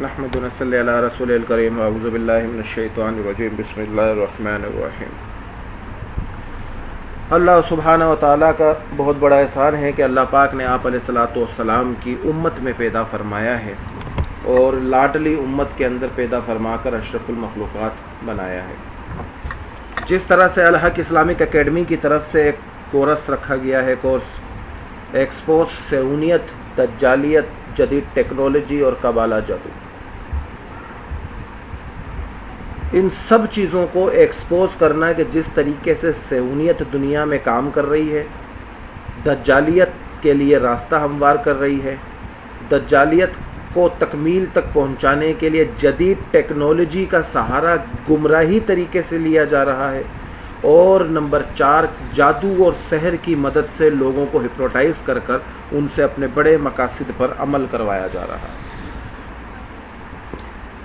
نحمد و نصلی علی رسول الکریم اعوذ باللہ من الشیطان الرجیم بسم اللہ الرحمن الرحیم۔ اللہ سبحانہ و تعالیٰ کا بہت بڑا احسان ہے کہ اللہ پاک نے آپ علیہ الصلاۃ والسلام کی امت میں پیدا فرمایا ہے اور لاڈلی امت کے اندر پیدا فرما کر اشرف المخلوقات بنایا ہے۔ جس طرح سے الحق اسلامک اکیڈمی کی طرف سے ایک کورس رکھا گیا ہے، کورس ایکسپوز صہیونیت، دجالیت، جدید ٹیکنالوجی اور قبالہ جادو، ان سب چیزوں کو ایکسپوز کرنا کہ جس طریقے سے صہیونیت دنیا میں کام کر رہی ہے، دجالیت کے لیے راستہ ہموار کر رہی ہے، دجالیت کو تکمیل تک پہنچانے کے لیے جدید ٹیکنالوجی کا سہارا گمراہی طریقے سے لیا جا رہا ہے، اور نمبر 4 جادو اور سحر کی مدد سے لوگوں کو ہپنوٹائز کر کر ان سے اپنے بڑے مقاصد پر عمل کروایا جا رہا ہے۔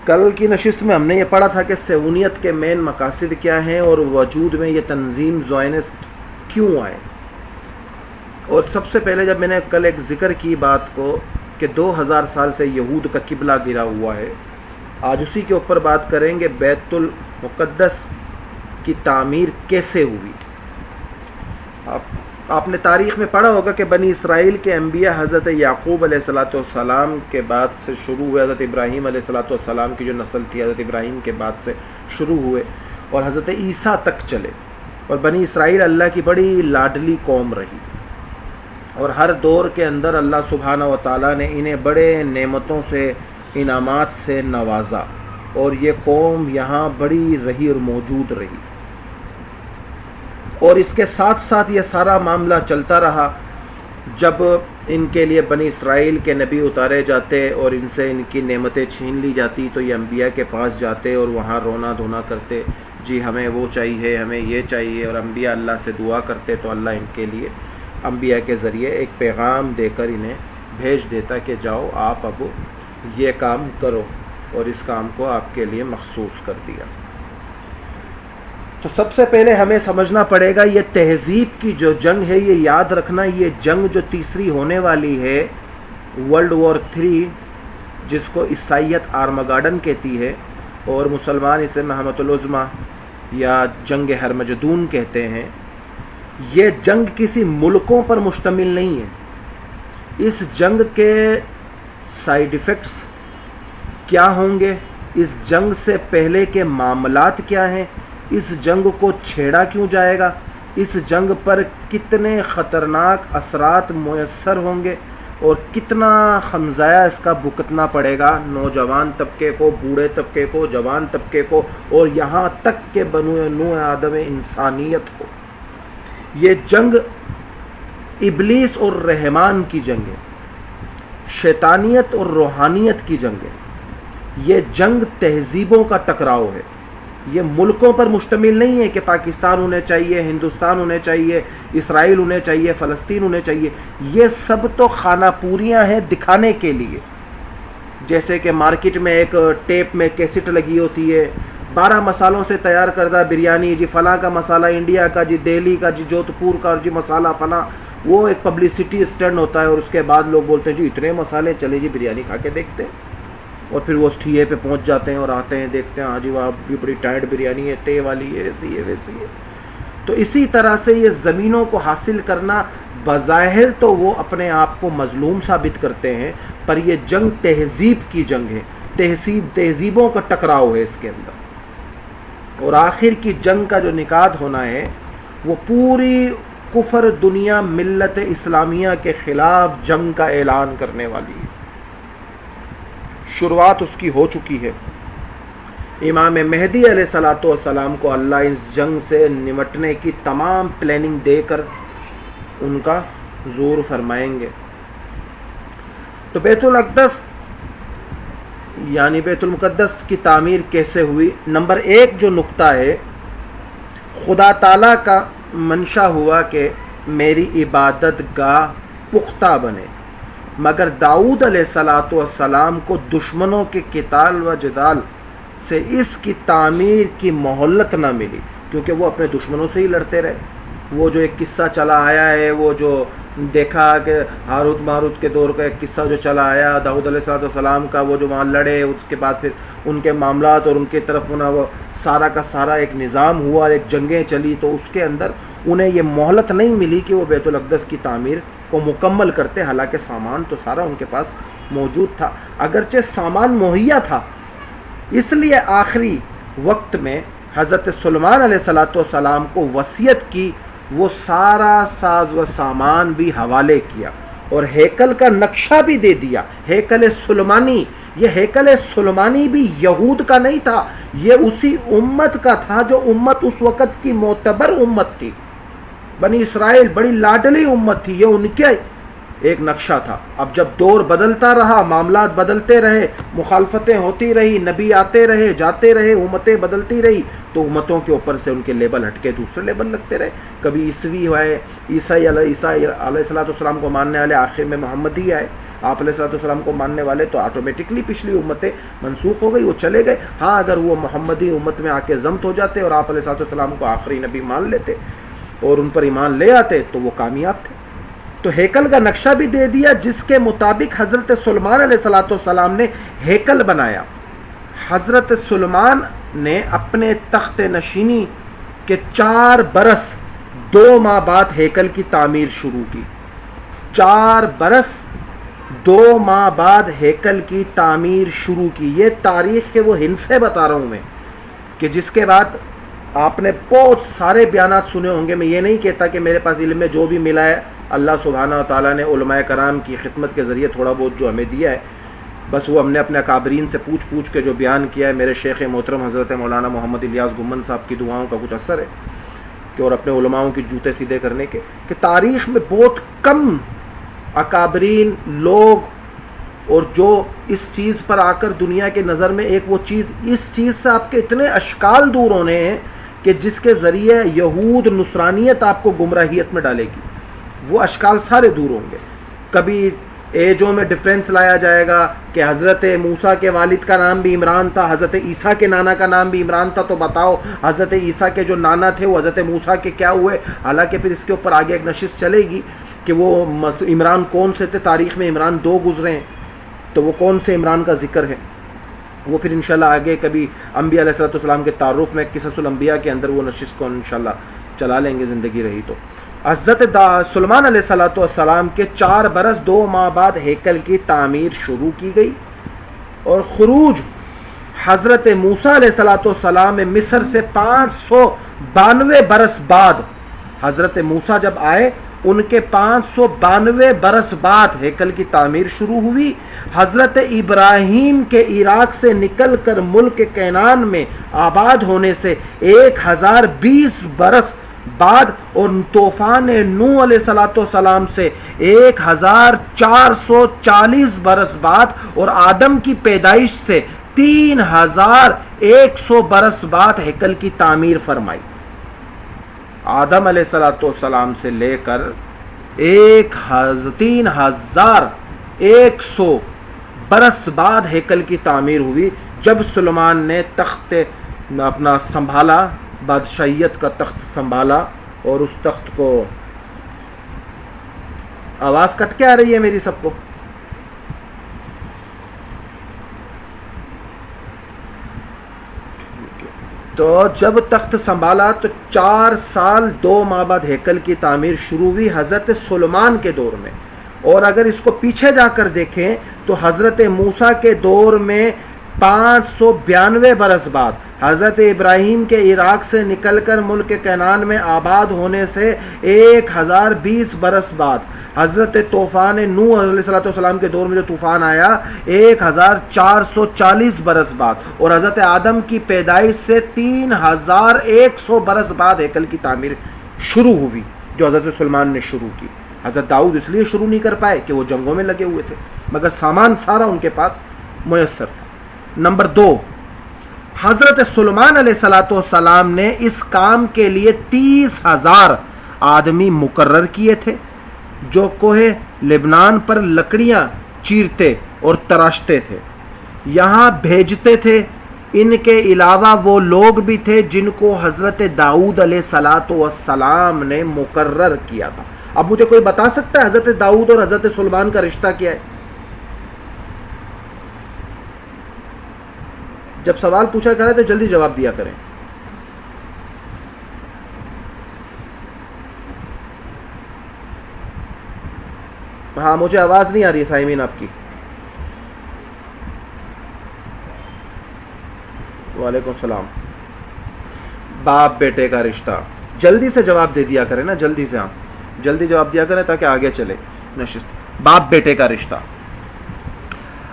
کل کی نشست میں ہم نے یہ پڑھا تھا کہ صہیونیت کے مین مقاصد کیا ہیں اور وجود میں یہ تنظیم زائونسٹ کیوں آئے۔ اور سب سے پہلے جب میں نے کل ایک ذکر کی بات کو کہ 2000 سال سے یہود کا قبلہ گرا ہوا ہے، آج اسی کے اوپر بات کریں گے بیت المقدس کی تعمیر کیسے ہوئی۔ آپ نے تاریخ میں پڑھا ہوگا کہ بنی اسرائیل کے انبیاء حضرت یعقوب علیہ السلام کے بعد سے شروع ہوئے، حضرت ابراہیم علیہ السلام کی جو نسل تھی حضرت ابراہیم کے بعد سے شروع ہوئے اور حضرت عیسیٰ تک چلے، اور بنی اسرائیل اللہ کی بڑی لاڈلی قوم رہی، اور ہر دور کے اندر اللہ سبحانہ و تعالیٰ نے انہیں بڑے نعمتوں سے، انعامات سے نوازا، اور یہ قوم یہاں بڑی رہی اور موجود رہی۔ اور اس کے ساتھ ساتھ یہ سارا معاملہ چلتا رہا۔ جب ان کے لیے بنی اسرائیل کے نبی اتارے جاتے اور ان سے ان کی نعمتیں چھین لی جاتی تو یہ انبیاء کے پاس جاتے اور وہاں رونا دھونا کرتے، جی ہمیں وہ چاہیے، ہمیں یہ چاہیے، اور انبیاء اللہ سے دعا کرتے تو اللہ ان کے لیے انبیاء کے ذریعے ایک پیغام دے کر انہیں بھیج دیتا کہ جاؤ آپ اب یہ کام کرو، اور اس کام کو آپ کے لیے مخصوص کر دیا۔ تو سب سے پہلے ہمیں سمجھنا پڑے گا یہ تہذیب کی جو جنگ ہے، یہ یاد رکھنا، یہ جنگ جو تیسری ہونے والی ہے، ورلڈ وار 3، جس کو عیسائیت آرمگاڈن کہتی ہے اور مسلمان اسے محمد العظمیٰ یا جنگ ہرمجدون کہتے ہیں، یہ جنگ کسی ملکوں پر مشتمل نہیں ہے۔ اس جنگ کے سائیڈ ایفیکٹس کیا ہوں گے، اس جنگ سے پہلے کے معاملات کیا ہیں، اس جنگ کو چھیڑا کیوں جائے گا، اس جنگ پر کتنے خطرناک اثرات میسر ہوں گے، اور کتنا خمزایہ اس کا بھگتنا پڑے گا نوجوان طبقے کو، بوڑھے طبقے کو، جوان طبقے کو، اور یہاں تک کہ بنو نوع آدم انسانیت کو۔ یہ جنگ ابلیس اور رحمان کی جنگ ہے، شیطانیت اور روحانیت کی جنگ ہے۔ یہ جنگ تہذیبوں کا ٹکراؤ ہے، یہ ملکوں پر مشتمل نہیں ہے کہ پاکستان ہونے چاہیے، ہندوستان ہونے چاہیے، اسرائیل ہونے چاہیے، فلسطین ہونے چاہیے۔ یہ سب تو خانہ پوریاں ہیں دکھانے کے لیے، جیسے کہ مارکیٹ میں ایک ٹیپ میں کیسٹ لگی ہوتی ہے، 12 مسالوں سے تیار کردہ بریانی، جی فلاں کا مسالہ انڈیا کا، جی دہلی کا، جی جودھ پور کا، جی مسالہ فلاں۔ وہ ایک پبلسٹی اسٹنٹ ہوتا ہے، اور اس کے بعد لوگ بولتے ہیں جی اتنے مسالے، چلے جی بریانی کھا کے دیکھتے ہیں، اور پھر وہ اس ٹھیے پہ پہنچ جاتے ہیں اور آتے ہیں، دیکھتے ہیں ہاں جی وہاں بھی بڑی ٹائٹ بریانی ہے، تے والی ہے، ایسی ہے ویسی ہے۔ تو اسی طرح سے یہ زمینوں کو حاصل کرنا بظاہر تو وہ اپنے آپ کو مظلوم ثابت کرتے ہیں، پر یہ جنگ تہذیب کی جنگ ہے، تہذیبوں کا ٹکراؤ ہے اس کے اندر۔ اور آخر کی جنگ کا جو نکات ہونا ہے وہ پوری کفر دنیا ملت اسلامیہ کے خلاف جنگ کا اعلان کرنے والی ہے۔ شروعات اس کی ہو چکی ہے۔ امام مہدی علیہ السلام کو اللہ اس جنگ سے نمٹنے کی تمام پلاننگ دے کر ان کا ظہور فرمائیں گے۔ تو بیت الاقدس یعنی بیت المقدس کی تعمیر کیسے ہوئی؟ نمبر 1 جو نقطہ ہے، خدا تعالیٰ کا منشا ہوا کہ میری عبادت گاہ پختہ بنے، مگر داؤد علیہ السلام کو دشمنوں کے قتال و جدال سے اس کی تعمیر کی مہلت نہ ملی، کیونکہ وہ اپنے دشمنوں سے ہی لڑتے رہے۔ وہ جو ایک قصہ چلا آیا ہے، وہ جو دیکھا کہ ہاروت ماروت کے دور کا ایک قصہ جو چلا آیا داؤد علیہ السلام کا، وہ جو وہاں لڑے، اس کے بعد پھر ان کے معاملات اور ان کی طرف وہ سارا کا سارا ایک نظام ہوا، ایک جنگیں چلی، تو اس کے اندر انہیں یہ مہلت نہیں ملی کہ وہ بیت الاقدس کی تعمیر کو مکمل کرتے، حالانکہ سامان تو سارا ان کے پاس موجود تھا، اگرچہ سامان مہیا تھا۔ اس لیے آخری وقت میں حضرت سلیمان علیہ السلام کو وصیت کی، وہ سارا ساز و سامان بھی حوالے کیا اور ہیکل کا نقشہ بھی دے دیا۔ ہیکل سلیمانی، یہ ہیکل سلیمانی بھی یہود کا نہیں تھا، یہ اسی امت کا تھا جو امت اس وقت کی معتبر امت تھی، بنی اسرائیل بڑی لاڈلی امت تھی، یہ ان کے ایک نقشہ تھا۔ اب جب دور بدلتا رہا، معاملات بدلتے رہے، مخالفتیں ہوتی رہی، نبی آتے رہے جاتے رہے، امتیں بدلتی رہی، تو امتوں کے اوپر سے ان کے لیبل ہٹ کے دوسرے لیبل لگتے رہے۔ کبھی عیسوی ہوئے، عیسیٰ علیہ السلام کو ماننے والے آخر میں محمدی آئے، آپ علیہ السلام کو ماننے والے تو آٹومیٹکلی پچھلی امتیں منسوخ ہو گئی، وہ چلے گئے۔ ہاں اگر وہ محمدی امت میں آ کے ضمت ہو جاتے اور آپ علیہ السلام کو آخری نبی مان لیتے اور ان پر ایمان لے آتے تو وہ کامیاب تھے۔ تو ہیکل کا نقشہ بھی دے دیا، جس کے مطابق حضرت سلیمان علیہ السلام نے ہیکل بنایا۔ حضرت سلیمان نے اپنے تخت نشینی کے 4 برس 2 ماہ بعد ہیکل کی تعمیر شروع کی۔ 4 برس 2 ماہ بعد ہیکل کی تعمیر شروع کی۔ یہ تاریخ کے وہ ہندسے بتا رہا ہوں میں، کہ جس کے بعد آپ نے بہت سارے بیانات سنے ہوں گے۔ میں یہ نہیں کہتا کہ میرے پاس علم میں جو بھی ملا ہے اللہ سبحانہ و تعالیٰ نے علماء کرام کی خدمت کے ذریعے تھوڑا بہت جو ہمیں دیا ہے، بس وہ ہم نے اپنے اکابرین سے پوچھ کے جو بیان کیا ہے۔ میرے شیخ محترم حضرت مولانا محمد الیاس گمن صاحب کی دعاؤں کا کچھ اثر ہے کہ اور اپنے علماؤں کی جوتے سیدھے کرنے کے، کہ تاریخ میں بہت کم اکابرین لوگ اور جو اس چیز پر آ کر دنیا کے نظر میں ایک وہ چیز، اس چیز سے آپ کے اتنے اشکال دور ہونے ہیں کہ جس کے ذریعے یہود نصرانیت آپ کو گمراہیت میں ڈالے گی، وہ اشکال سارے دور ہوں گے۔ کبھی ایجوں میں ڈیفرنس لایا جائے گا کہ حضرت موسیٰ کے والد کا نام بھی عمران تھا، حضرت عیسیٰ کے نانا کا نام بھی عمران تھا، تو بتاؤ حضرت عیسیٰ کے جو نانا تھے وہ حضرت موسیٰ کے کیا ہوئے؟ حالانکہ پھر اس کے اوپر آگے ایک نشست چلے گی کہ وہ عمران کون سے تھے۔ تاریخ میں عمران 2 گزرے ہیں، تو وہ کون سے عمران کا ذکر ہے، وہ پھر انشاءاللہ آگے کبھی انبیاء علیہ السلام کے تعارف میں قصص الانبیاء کے اندر وہ نشست کو انشاءاللہ چلا لیں گے زندگی رہی تو۔ حضرت سلیمان علیہ السلام کے 4 برس 2 ماہ بعد ہیکل کی تعمیر شروع کی گئی، اور خروج حضرت موسیٰ علیہ السلام مصر سے 592 برس بعد، حضرت موسیٰ جب آئے ان کے 592 برس بعد ہیکل کی تعمیر شروع ہوئی۔ حضرت ابراہیم کے عراق سے نکل کر ملک کینان میں آباد ہونے سے 1020 برس بعد، اور طوفان نوح علیہ السلام سے 1440 برس بعد، اور آدم کی پیدائش سے 3100 برس بعد ہیکل کی تعمیر فرمائی۔ آدم علیہ السلام سے لے کر 3100 برس بعد ہیکل کی تعمیر ہوئی، جب سلیمان نے تخت اپنا سنبھالا، بادشاہیت کا تخت سنبھالا، اور اس تخت کو، آواز کٹ کے آ رہی ہے میری سب کو؟ تو جب تخت سنبھالا تو 4 سال 2 ماہ بعد ہیکل کی تعمیر شروع ہوئی حضرت سلیمان کے دور میں۔ اور اگر اس کو پیچھے جا کر دیکھیں تو حضرت موسیٰ کے دور میں 592 برس بعد، حضرت ابراہیم کے عراق سے نکل کر ملک کینان میں آباد ہونے سے 1020 برس بعد، حضرت طوفان نوح علیہ السلام کے دور میں جو طوفان آیا 1440 برس بعد، اور حضرت آدم کی پیدائش سے 3100 برس بعد ہیکل کی تعمیر شروع ہوئی، جو حضرت سلیمان نے شروع کی۔ حضرت داؤد اس لیے شروع نہیں کر پائے کہ وہ جنگوں میں لگے ہوئے تھے، مگر سامان سارا ان کے پاس میسر تھا۔ نمبر 2، حضرت سلیمان علیہ السلام نے اس کام کے لیے 30,000 آدمی مقرر کیے تھے، جو کوہ لبنان پر لکڑیاں چیرتے اور تراشتے تھے، یہاں بھیجتے تھے ان کے علاوہ وہ لوگ بھی تھے جن کو حضرت داؤد علیہ السلام نے مقرر کیا تھا. اب مجھے کوئی بتا سکتا ہے حضرت داؤد اور حضرت سلیمان کا رشتہ کیا ہے؟ جب سوال پوچھا کریں تو جلدی جواب دیا کریں. ہاں مجھے آواز نہیں آ رہی ہے سائمین آپ کی. وعلیکم السلام. باپ بیٹے کا رشتہ جلدی سے جواب دے دیا کریں نا, جلدی سے, آپ جلدی جواب دیا کریں تاکہ آگے چلے نشست. باپ بیٹے کا رشتہ.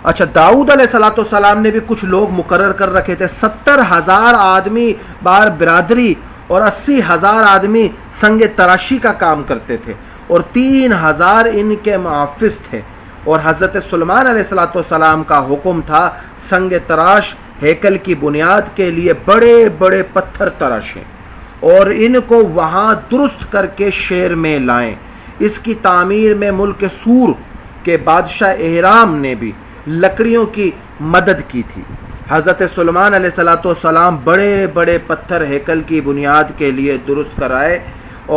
اچھا, داؤد علیہ السلام نے بھی کچھ لوگ مقرر کر رکھے تھے. 70,000 آدمی بار برادری اور 80,000 آدمی سنگ تراشی کا کام کرتے تھے اور 3,000 ان کے محافظ تھے. اور حضرت سلیمان علیہ السلام کا حکم تھا سنگ تراش ہیکل کی بنیاد کے لیے بڑے بڑے پتھر تراشیں اور ان کو وہاں درست کر کے شہر میں لائیں. اس کی تعمیر میں ملک سور کے بادشاہ اہرام نے بھی لکڑیوں کی مدد کی تھی. حضرت سلیمان علیہ السلام بڑے بڑے پتھر ہیکل کی بنیاد کے لیے درست کرائے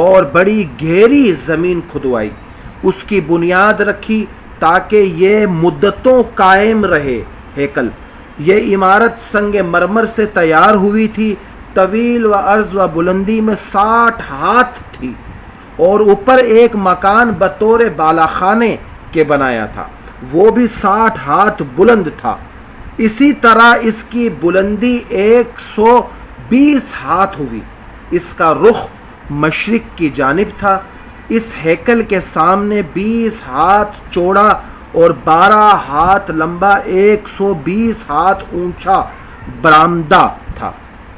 اور بڑی گہری زمین کھدوائی, اس کی بنیاد رکھی تاکہ یہ مدتوں قائم رہے. ہیکل یہ عمارت سنگ مرمر سے تیار ہوئی تھی, طویل و عرض و بلندی میں 60 ہاتھ تھی اور اوپر ایک مکان بطور بالاخانے کے بنایا تھا, وہ بھی 60 ہاتھ بلند تھا. اسی طرح اس کی بلندی 120 ہاتھ ہوئی. اس کا رخ مشرق کی جانب تھا. اس ہیکل کے سامنے 20 ہاتھ چوڑا اور 12 ہاتھ لمبا 120 ہاتھ اونچا برآمدہ تھا.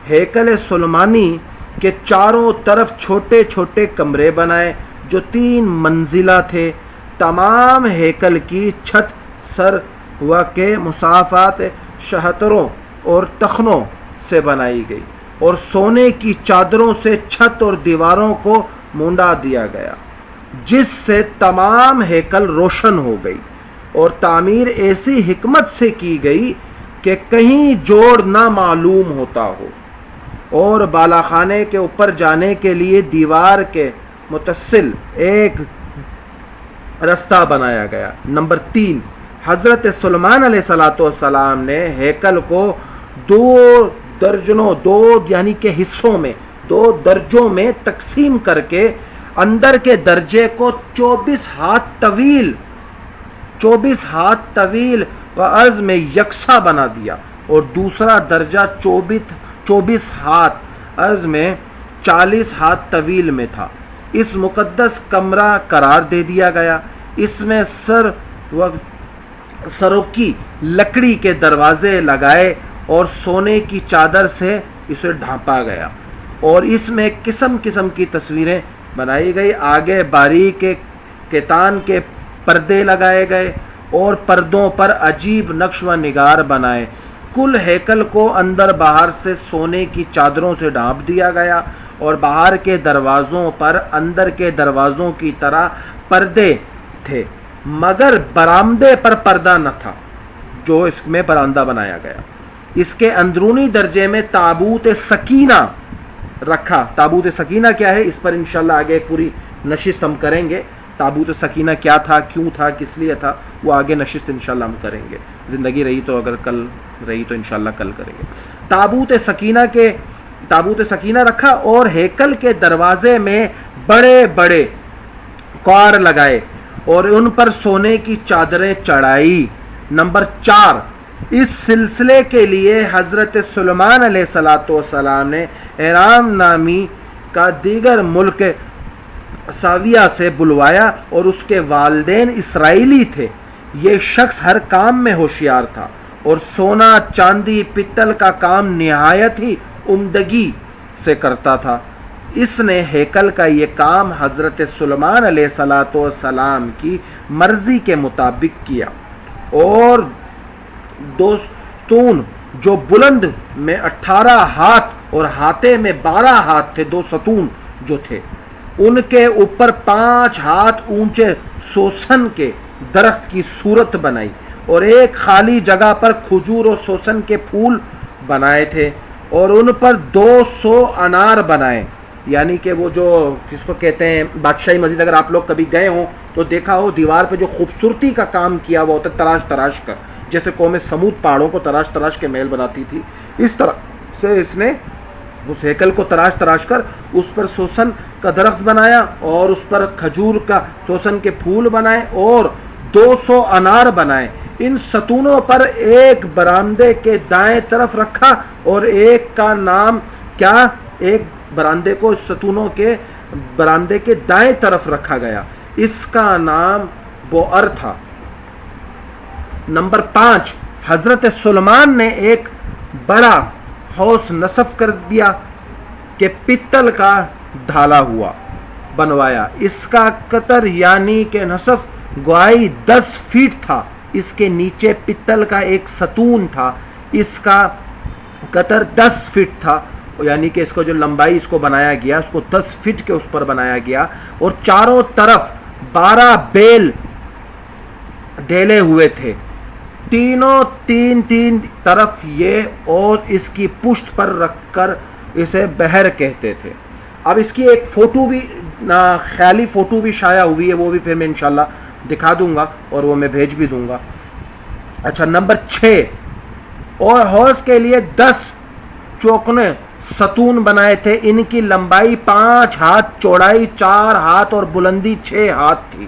ہیکل سلیمانی کے چاروں طرف چھوٹے چھوٹے کمرے بنائے جو 3 منزلہ تھے. تمام ہیکل کی چھت سر و کے مسافات شہتروں اور تخنوں سے بنائی گئی اور سونے کی چادروں سے چھت اور دیواروں کو مونڈا دیا گیا, جس سے تمام ہیکل روشن ہو گئی. اور تعمیر ایسی حکمت سے کی گئی کہ کہیں جوڑ نہ معلوم ہوتا ہو. اور بالاخانے کے اوپر جانے کے لیے دیوار کے متصل ایک رستہ بنایا گیا. نمبر 3, حضرت سلیمان علیہ السلام نے ہیکل کو 2 یعنی کہ حصوں میں 2 درجوں میں تقسیم کر کے اندر کے درجے کو 24 ہاتھ طویل و عرض میں یکساں بنا دیا اور دوسرا درجہ 24 ہاتھ عرض میں 40 ہاتھ طویل میں تھا. اس مقدس کمرہ قرار دے دیا گیا. اس میں سروں کی لکڑی کے دروازے لگائے اور سونے کی چادر سے اسے ڈھانپا گیا اور اس میں قسم قسم کی تصویریں بنائی گئی. آگے باریک کتان کے پردے لگائے گئے اور پردوں پر عجیب نقش و نگار بنائے. کل ہیکل کو اندر باہر سے سونے کی چادروں سے ڈھانپ دیا گیا اور باہر کے دروازوں پر اندر کے دروازوں کی طرح پردے تھے, مگر برآمدے پر پردہ نہ تھا جو اس میں برآمدہ بنایا گیا. اس کے اندرونی درجے میں تابوت سکینہ رکھا. تابوت سکینہ کیا ہے, اس پر انشاءاللہ آگے پوری نشست ہم کریں گے. تابوت سکینہ کیا تھا, کیوں تھا, کس لیے تھا, وہ آگے نشست انشاءاللہ ہم کریں گے. زندگی رہی تو, اگر کل رہی تو انشاءاللہ کل کریں گے. تابوت سکینہ رکھا اور ہیکل کے دروازے میں بڑے بڑے کوار لگائے اور ان پر سونے کی چادریں چڑھائی. نمبر 4, اس سلسلے کے لیے حضرت سلیمان علیہ السلام نے اہرام نامی کا دیگر ملک ساویہ سے بلوایا اور اس کے والدین اسرائیلی تھے. یہ شخص ہر کام میں ہوشیار تھا اور سونا چاندی پتل کا کام نہایت ہی عمدگی سے کرتا تھا. اس نے ہیکل کا یہ کام حضرت سلیمان علیہ السلام کی مرضی کے مطابق کیا اور 2 ستون جو بلند میں 18 ہاتھ اور ہاتھے میں 12 ہاتھ تھے, 2 ستون جو تھے, ان کے اوپر 5 ہاتھ اونچے سوسن کے درخت کی صورت بنائی اور ایک خالی جگہ پر کھجور اور سوسن کے پھول بنائے تھے اور ان پر 200 انار بنائے، یعنی کہ وہ جو کس کو کہتے ہیں بادشاہی مسجد، اگر آپ لوگ کبھی گئے ہوں تو دیکھا ہو دیوار پہ جو خوبصورتی کا کام کیا ہوا ہوتا ہے تراش تراش کر، جیسے قوم سمود پہاڑوں کو تراش تراش کے محل بناتی تھی، اس طرح سے اس نے اس ہیکل کو تراش تراش کر اس پر سوسن کا درخت بنایا اور اس پر کھجور کا سوسن کے پھول بنائے اور 200 انار بنائے۔ ان ستونوں پر ایک برآمدے کے دائیں طرف رکھا اور ایک کا نام کیا، ایک برآمدے کو اس ستونوں کے برآمدے کے دائیں طرف رکھا گیا، اس کا نام بوعر تھا۔ نمبر 5، حضرت سلیمان نے ایک بڑا حوض نصب کر دیا کہ پتل کا ڈھالا ہوا بنوایا، اس کا قطر یعنی کہ نصف گوئی 10 فیٹ تھا، اس کے نیچے پتل کا ایک ستون تھا، اس کا قطر 10 فٹ تھا، یعنی کہ اس کو جو لمبائی اس کو بنایا گیا اس کو 10 فٹ کے اس پر بنایا گیا، اور چاروں طرف 12 بیل ڈھیلے ہوئے تھے، تینوں تین طرف یہ اور اس کی پشت پر رکھ کر اسے بحر کہتے تھے۔ اب اس کی ایک فوٹو بھی خیالی فوٹو بھی شائع ہوئی ہے، وہ بھی پھر میں انشاءاللہ دکھا دوں گا اور وہ میں بھیج بھی دوں گا۔ اچھا نمبر 6، اور حوض کے لیے 10 چوکنے ستون بنائے تھے، ان کی لمبائی 5 ہاتھ، چوڑائی 4 ہاتھ اور بلندی 6 ہاتھ تھی،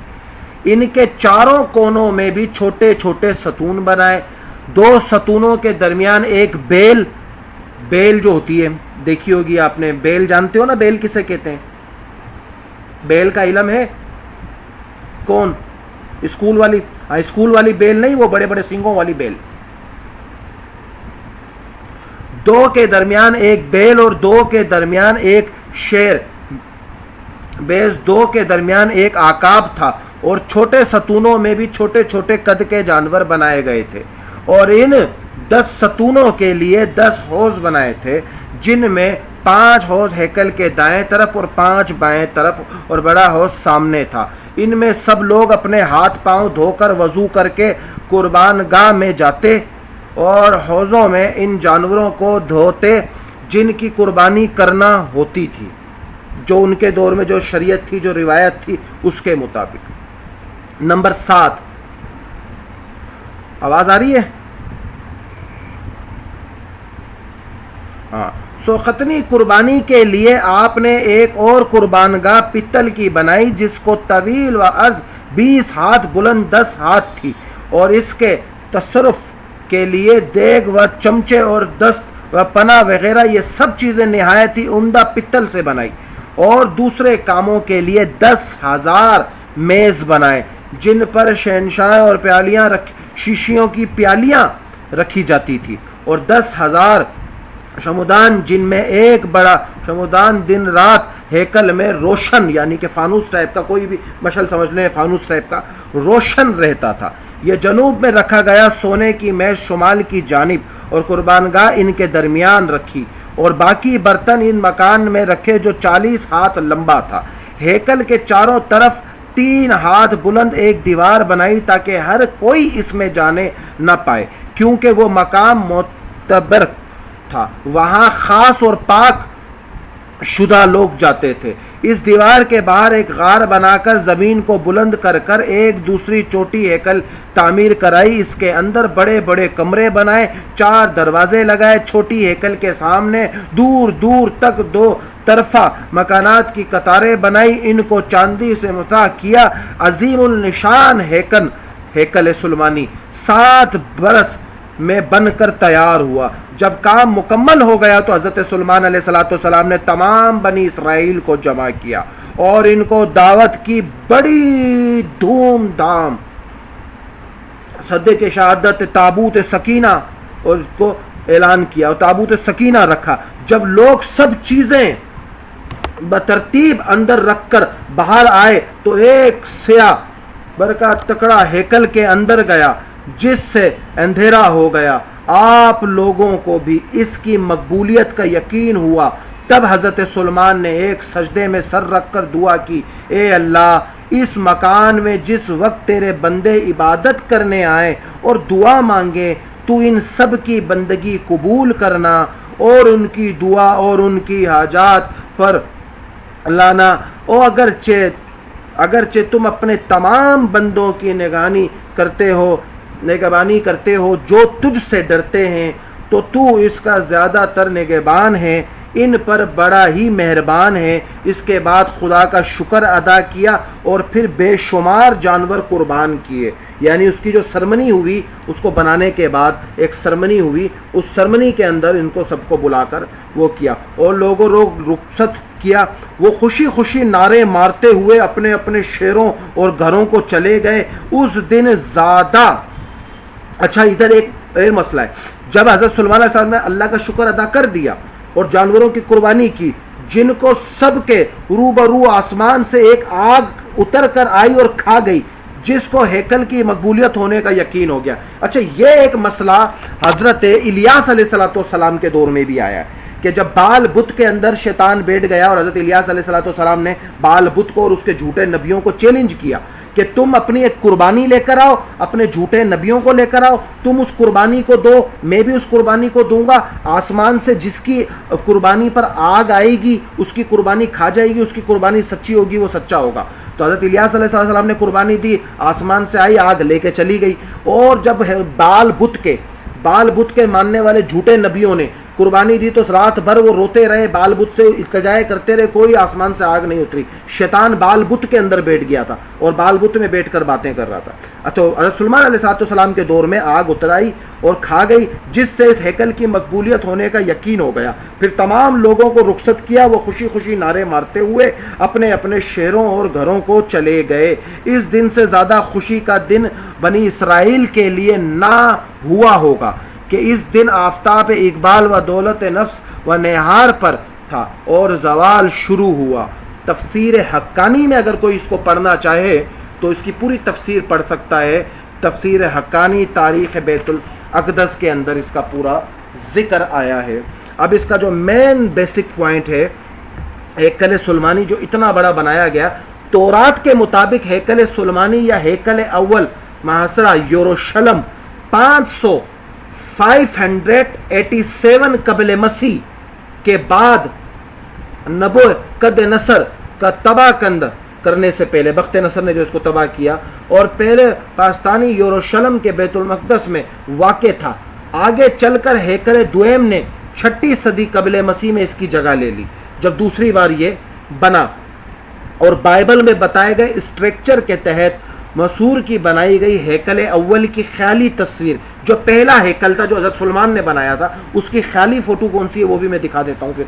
ان کے چاروں کونوں میں بھی چھوٹے چھوٹے ستون بنائے، 2 ستونوں کے درمیان ایک بیل جو ہوتی ہے دیکھی ہوگی آپ نے، بیل جانتے ہو نا بیل کسے کہتے ہیں؟ بیل کا علم ہے کون؟ اسکول والی بیل نہیں، وہ بڑے بڑے سنگوں والی بیل۔ 2 کے درمیان ایک بیل اور 2 کے درمیان ایک شیر، بیس 2 کے درمیان ایک عقاب تھا، اور چھوٹے ستونوں میں بھی چھوٹے چھوٹے قد کے جانور بنائے گئے تھے، اور ان 10 ستونوں کے لیے 10 حوض بنائے تھے، جن میں 5 حوض ہیکل کے دائیں طرف اور 5 بائیں طرف، اور بڑا حوض سامنے تھا۔ ان میں سب لوگ اپنے ہاتھ پاؤں دھو کر وضو کر کے قربان گاہ میں جاتے اور حوضوں میں ان جانوروں کو دھوتے جن کی قربانی کرنا ہوتی تھی، جو ان کے دور میں جو شریعت تھی، جو روایت تھی اس کے مطابق۔ نمبر 7، آواز آ رہی ہے؟ ہاں، سو ختنی قربانی کے لیے آپ نے ایک اور قربان گاہ پتل کی بنائی، جس کو طویل و عرض 20 ہاتھ، بلند 10 ہاتھ تھی، اور اس کے تصرف کے لیے دیگ و چمچے اور دست و پناہ وغیرہ یہ سب چیزیں نہایت ہی عمدہ پتل سے بنائی، اور دوسرے کاموں کے لیے 10,000 میز بنائے، جن پر شہنشاہیں اور پیالیاں شیشیوں کی پیالیاں رکھی جاتی تھی، اور 10,000 شمودان، جن میں ایک بڑا شمودان دن رات ہیکل میں روشن، یعنی کہ فانوس ٹائپ کا، کوئی بھی مشل سمجھ لیں فانوس ٹائپ کا روشن رہتا تھا۔ یہ جنوب میں رکھا گیا، سونے کی میز شمال کی جانب اور قربان گاہ ان کے درمیان رکھی، اور باقی برتن ان مکان میں رکھے جو 40 ہاتھ لمبا تھا۔ ہیکل کے چاروں طرف 3 ہاتھ بلند ایک دیوار بنائی، تاکہ ہر کوئی اس میں جانے نہ پائے، کیونکہ وہ مقام معتبر تھا، وہاں خاص اور پاک شدہ لوگ جاتے تھے۔ اس دیوار کے باہر ایک غار بنا کر زمین کو بلند کر کر ایک دوسری چوٹی ہیکل تعمیر کرائی، اس کے اندر بڑے بڑے کمرے بنائے، 4 دروازے لگائے، چھوٹی ہیکل کے سامنے دور دور تک 2 طرفہ مکانات کی قطاریں بنائی، ان کو چاندی سے مطاع کیا۔ عظیم النشان ہیکل سلیمانی 7 برس میں بن کر تیار ہوا۔ جب کام مکمل ہو گیا تو حضرت سلیمان علیہ السلام نے تمام بنی اسرائیل کو جمع کیا اور ان کو دعوت کی، بڑی دھوم دھام صدقے شہادت تابوت سکینہ اور کو اعلان کیا، اور تابوت سکینہ رکھا۔ جب لوگ سب چیزیں بترتیب اندر رکھ کر باہر آئے تو ایک سیاہ برقع تکڑا ہیکل کے اندر گیا، جس سے اندھیرا ہو گیا۔ آپ لوگوں کو بھی اس کی مقبولیت کا یقین ہوا۔ تب حضرت سلیمان نے ایک سجدے میں سر رکھ کر دعا کی، اے اللہ، اس مکان میں جس وقت تیرے بندے عبادت کرنے آئیں اور دعا مانگیں تو ان سب کی بندگی قبول کرنا اور ان کی دعا اور ان کی حاجات پر لانا، اور اگرچہ تم اپنے تمام بندوں کی نگرانی کرتے ہو جو تجھ سے ڈرتے ہیں، تو اس کا زیادہ تر نگہبان ہے، ان پر بڑا ہی مہربان ہے۔ اس کے بعد خدا کا شکر ادا کیا اور پھر بے شمار جانور قربان کیے۔ یعنی اس کی جو سرمنی ہوئی، اس کو بنانے کے بعد ایک سرمنی ہوئی، اس سرمنی کے اندر ان کو سب کو بلا کر وہ کیا، اور لوگوں رخصت کیا۔ وہ خوشی خوشی نعرے مارتے ہوئے اپنے اپنے شہروں اور گھروں کو چلے گئے۔ اس دن زیادہ اچھا، ادھر ایک مسئلہ ہے، جب حضرت سلیمان علیہ السلام نے اللہ کا شکر ادا کر دیا اور جانوروں کی قربانی کی، جن کو سب کے روبرو آسمان سے ایک آگ اتر کر آئی اور کھا گئی، جس کو ہیکل کی مقبولیت ہونے کا یقین ہو گیا۔ اچھا، یہ ایک مسئلہ حضرت الیاس علیہ السلام کے دور میں بھی آیا ہے کہ جب بال بت کے اندر شیطان بیٹھ گیا اور حضرت الیاس علیہ السلام نے بال بت کو اور اس کے جھوٹے نبیوں کو چیلنج کیا کہ تم اپنی ایک قربانی لے کر آؤ، اپنے جھوٹے نبیوں کو لے کر آؤ، تم اس قربانی کو دو، میں بھی اس قربانی کو دوں گا، آسمان سے جس کی قربانی پر آگ آئے گی اس کی قربانی کھا جائے گی، اس کی قربانی سچی ہوگی، وہ سچا ہوگا۔ تو حضرت الیاس علیہ السلام نے قربانی دی، آسمان سے آئی آگ لے کے چلی گئی، اور جب بال بت کے ماننے والے جھوٹے نبیوں نے قربانی دی تو رات بھر وہ روتے رہے، بال بت سے التجائے کرتے رہے، کوئی آسمان سے آگ نہیں اتری۔ شیطان بال بت کے اندر بیٹھ گیا تھا اور بال بت میں بیٹھ کر باتیں کر رہا تھا۔ تو حضرت سلیمان علیہ السلام کے دور میں آگ اتر آئی اور کھا گئی، جس سے اس ہیکل کی مقبولیت ہونے کا یقین ہو گیا۔ پھر تمام لوگوں کو رخصت کیا، وہ خوشی خوشی نعرے مارتے ہوئے اپنے اپنے شہروں اور گھروں کو چلے گئے۔ اس دن سے زیادہ خوشی کا دن بنی اسرائیل کے لیے نہ ہوا ہوگا کہ اس دن آفتاب اقبال و دولت نفس و نہار پر تھا اور زوال شروع ہوا۔ تفسیر حقانی میں اگر کوئی اس کو پڑھنا چاہے تو اس کی پوری تفسیر پڑھ سکتا ہے۔ تفسیر حقانی تاریخ بیت الاقدس کے اندر اس کا پورا ذکر آیا ہے۔ اب اس کا جو مین بیسک پوائنٹ ہے، ہیکل سلیمانی جو اتنا بڑا بنایا گیا، تورات کے مطابق ہیکل سلیمانی یا ہیکل اول محاصرہ یروشلم 587 قبل مسیح کے بعد نبوکد نصر کا تباہ کرنے سے پہلے، بخت نصر نے جو اس کو تباہ کیا، اور پہلے پاکستانی یروشلم کے بیت المقدس میں واقع تھا۔ آگے چل کر ہیکل دویم نے 6 صدی قبل مسیح میں اس کی جگہ لے لی، جب دوسری بار یہ بنا، اور بائبل میں بتائے گئے اسٹرکچر کے تحت مسور کی بنائی گئی ہیکل اول کی خیالی تصویر، جو پہلا ہیکل تھا جو حضرت سلیمان نے بنایا تھا، اس کی خیالی فوٹو کون سی ہے وہ بھی میں دکھا دیتا ہوں۔ پھر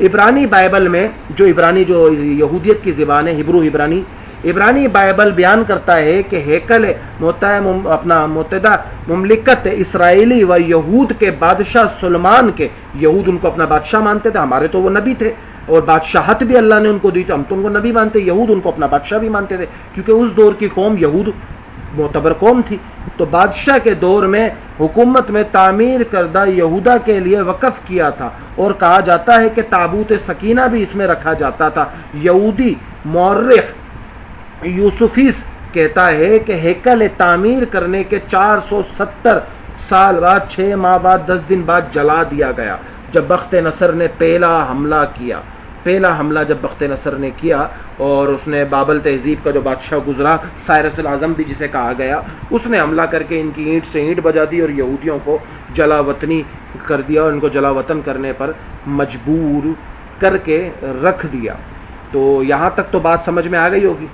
عبرانی بائبل میں جو یہودیت کی زبان ہے، ہبرو عبرانی بائبل بیان کرتا ہے کہ ہیکل متحدہ مملکت اسرائیلی و یہود کے بادشاہ سلیمان کے، یہود ان کو اپنا بادشاہ مانتے تھے، ہمارے تو وہ نبی تھے، اور بادشاہت بھی اللہ نے ان کو دی تھی، ہم تو ان کو نبی مانتے، یہود ان کو اپنا بادشاہ بھی مانتے تھے، کیونکہ اس دور کی قوم یہود معتبر قوم تھی۔ تو بادشاہ کے دور میں حکومت میں تعمیر کردہ یہودا کے لیے وقف کیا تھا، اور کہا جاتا ہے کہ تابوت سکینہ بھی اس میں رکھا جاتا تھا۔ یہودی مورخ یوسفیس کہتا ہے کہ ہیکل تعمیر کرنے کے 470 سال بعد، 6 ماہ بعد، 10 دن بعد جلا دیا گیا، جب بخت نصر نے پہلا حملہ کیا۔ پہلا حملہ جب بخت نصر نے کیا، اور اس نے بابل تہذیب کا جو بادشاہ گزرا، سائرس العظم بھی جسے کہا گیا، اس نے حملہ کر کے ان کی اینٹ سے اینٹ بجا دی اور یہودیوں کو جلا وطنی کر دیا، اور ان کو جلا وطن کرنے پر مجبور کر کے رکھ دیا۔ تو یہاں تک تو بات سمجھ میں آ گئی ہوگی۔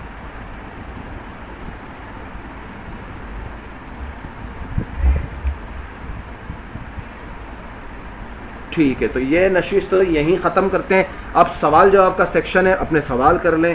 ٹھیک ہے، تو یہ نشست یہیں ختم کرتے ہیں۔ اب سوال جواب کا سیکشن ہے، اپنے سوال کر لیں۔